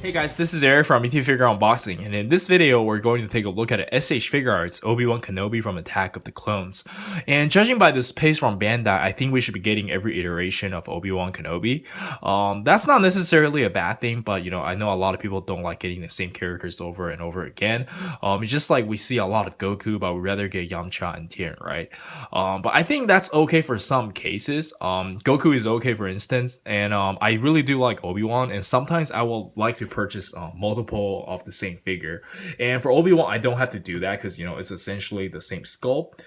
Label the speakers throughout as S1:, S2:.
S1: Hey guys, this is Eric from Figure Unboxing, and in this video we're going to take a look at a S.H.Figuarts Obi-Wan Kenobi from Attack of the Clones. And judging by this pace from Bandai, I think we should be getting every iteration of Obi-Wan Kenobi. That's not necessarily a bad thing, but I know a lot of people don't like getting the same characters over and over again. It's just like we see a lot of Goku, but we'd rather get Yamcha and Tien, right? But I think that's okay for some cases. Goku is okay, for instance, and I really do like Obi-Wan, and sometimes I will like to purchase multiple of the same figure. And for Obi-Wan, I don't have to do that because it's essentially the same sculpt,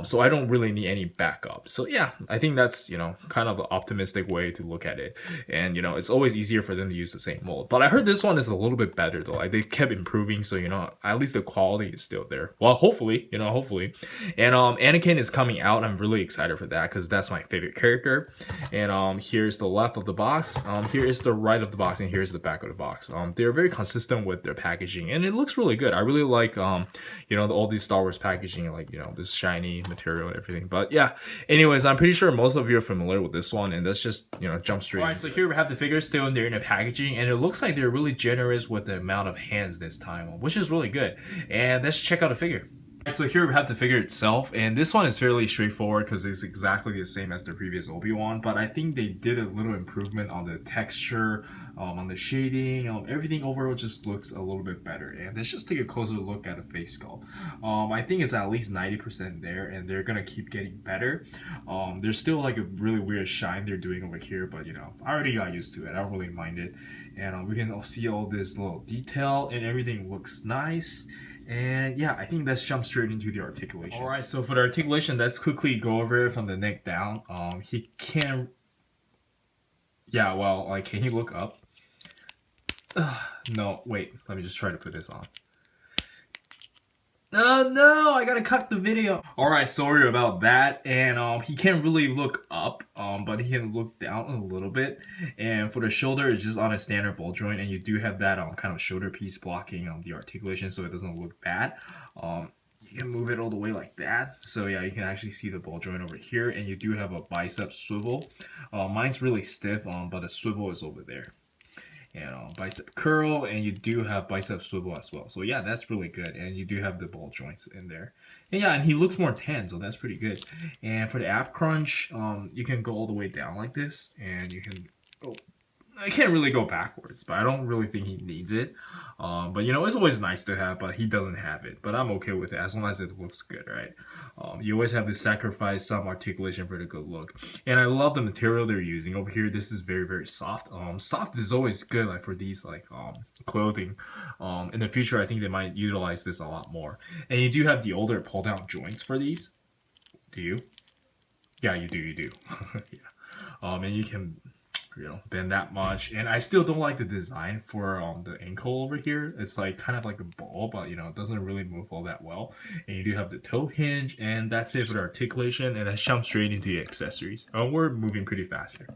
S1: so I don't really need any backup. So yeah, I think that's kind of an optimistic way to look at it. And it's always easier for them to use the same mold. But I heard this one is a little bit better though. Like, they kept improving, so at least the quality is still there. Well, hopefully. And Anakin is coming out. I'm really excited for that because that's my favorite character. And here's the left of the box. Here is the right of the box, and here's the back of the box. They're very consistent with their packaging, and it looks really good. I really like all these Star Wars packaging, like this shiny material and everything. But yeah, anyways, I'm pretty sure most of you are familiar with this one, and let's just jump straight. All right, so here we have the figures still in their inner packaging, and it looks like they're really generous with the amount of hands this time, which is really good. And let's check out the figure. So here we have the figure itself, and this one is fairly straightforward because it's exactly the same as the previous Obi-Wan, but I think they did a little improvement on the texture, on the shading, everything overall just looks a little bit better. And let's just take a closer look at the face sculpt. I think it's at least 90% there, and they're gonna keep getting better. There's still like a really weird shine they're doing over here, but I already got used to it. I don't really mind it. And we can see all this little detail, and everything looks nice. And yeah, I think let's jump straight into the articulation. All right, so for the articulation, let's quickly go over it from the neck down. He can, yeah, well, like, can he look up? No, wait, let me just try to put this on. Oh no, I gotta cut the video. Alright, sorry about that. And he can't really look up, but he can look down a little bit. And for the shoulder, it's just on a standard ball joint, and you do have that kind of shoulder piece blocking the articulation, so it doesn't look bad. You can move it all the way like that. So yeah, you can actually see the ball joint over here, and you do have a bicep swivel. Mine's really stiff, but the swivel is over there. And bicep curl, and you do have bicep swivel as well. So yeah, that's really good. And you do have the ball joints in there. And yeah, and he looks more tan, so that's pretty good. And for the ab crunch, you can go all the way down like this, and you can go. I can't really go backwards, but I don't really think he needs it. But it's always nice to have, but he doesn't have it. But I'm okay with it as long as it looks good, right? You always have to sacrifice some articulation for the good look. And I love the material they're using over here. This is very, very soft. Soft is always good, like for these clothing. In the future, I think they might utilize this a lot more. And you do have the older pull-down joints for these. Do you? Yeah, you do. Yeah. And you can bend that much. And I still don't like the design for the ankle over here. It's like kind of like a ball, but it doesn't really move all that well. And you do have the toe hinge, and that's it for the articulation. And let's jump straight into the accessories. We're moving pretty fast here.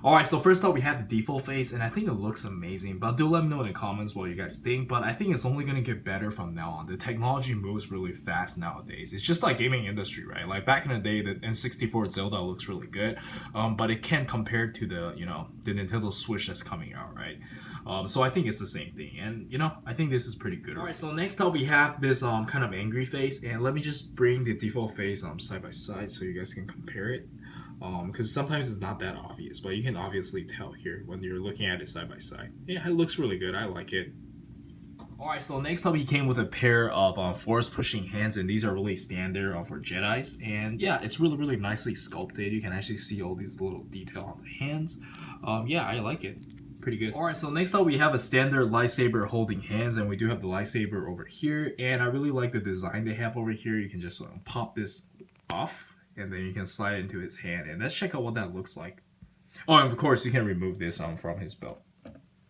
S1: Alright, so first up we have the default face, and I think it looks amazing, but do let me know in the comments what you guys think. But I think it's only going to get better from now on. The technology moves really fast nowadays. It's just like gaming industry, right? Like back in the day, the N64 Zelda looks really good, but it can't compare to the the Nintendo Switch that's coming out, right? So I think it's the same thing, and I think this is pretty good. Alright, so next up we have this kind of angry face, and let me just bring the default face side by side so you guys can compare it. Because sometimes it's not that obvious, but you can obviously tell here when you're looking at it side by side. Yeah, it looks really good. I like it. Alright, so next up he came with a pair of force pushing hands, and these are really standard for Jedis. And yeah, it's really, really nicely sculpted. You can actually see all these little detail on the hands. Yeah, I like it. Pretty good. Alright, so next up we have a standard lightsaber holding hands, and we do have the lightsaber over here. And I really like the design they have over here. You can just pop this off, and then you can slide it into his hand, and let's check out what that looks like. Oh, and of course you can remove this from his belt.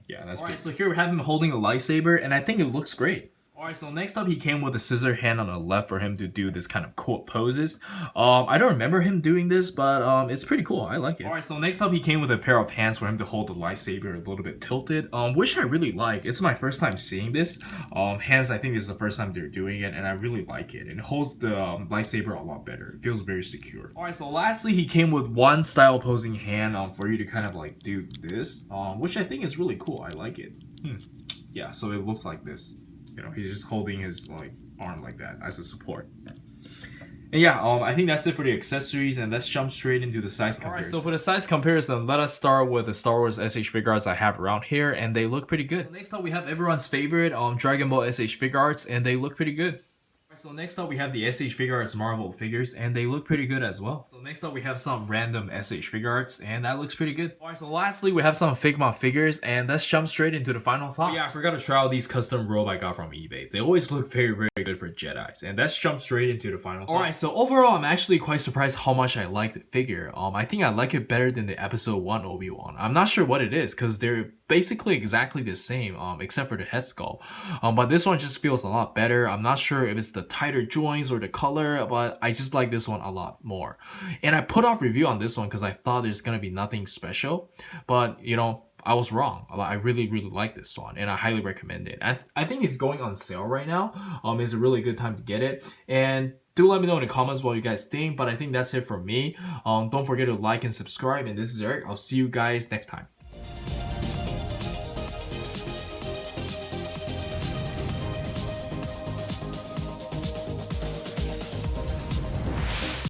S1: Yeah, that's alright. So here we have him holding a lightsaber, and I think it looks great. Alright, so next up he came with a scissor hand on the left for him to do this kind of cool poses. I don't remember him doing this, but it's pretty cool. I like it. Alright, so next up he came with a pair of hands for him to hold the lightsaber a little bit tilted, which I really like. It's my first time seeing this. Hands, I think this is the first time they're doing it, and I really like it. It holds the lightsaber a lot better. It feels very secure. Alright, so lastly he came with one style posing hand for you to kind of like do this, which I think is really cool. I like it. Yeah, so it looks like this. You know, he's just holding his like arm like that as a support. And yeah, I think that's it for the accessories, and let's jump straight into the size comparison. Alright, so for the size comparison, let us start with the Star Wars S.H.Figuarts I have around here, and they look pretty good. So next up, we have everyone's favorite Dragon Ball S.H.Figuarts, and they look pretty good. So next up we have the S.H.Figuarts Marvel figures, and they look pretty good as well. So next up we have some random S.H.Figuarts, and that looks pretty good. Alright, so lastly we have some Figma figures, and let's jump straight into the final thoughts. Yeah, I forgot to try out these custom robe I got from eBay. They always look very good for Jedis, and let's jump straight into the final thoughts. Alright, so overall I'm actually quite surprised how much I like the figure. I think I like it better than the episode 1 Obi-Wan. I'm not sure what it is, because they're basically exactly the same, except for the head sculpt. But this one just feels a lot better. I'm not sure if it's the tighter joints or the color, but I just like this one a lot more. And I put off review on this one because I thought there's gonna be nothing special, but you know, I was wrong. I really like this one, and I highly recommend it. I think it's going on sale right now. It's a really good time to get it, and do let me know in the comments what you guys think. But I think that's it for me. Don't forget to like and subscribe, and this is Eric. I'll see you guys next time.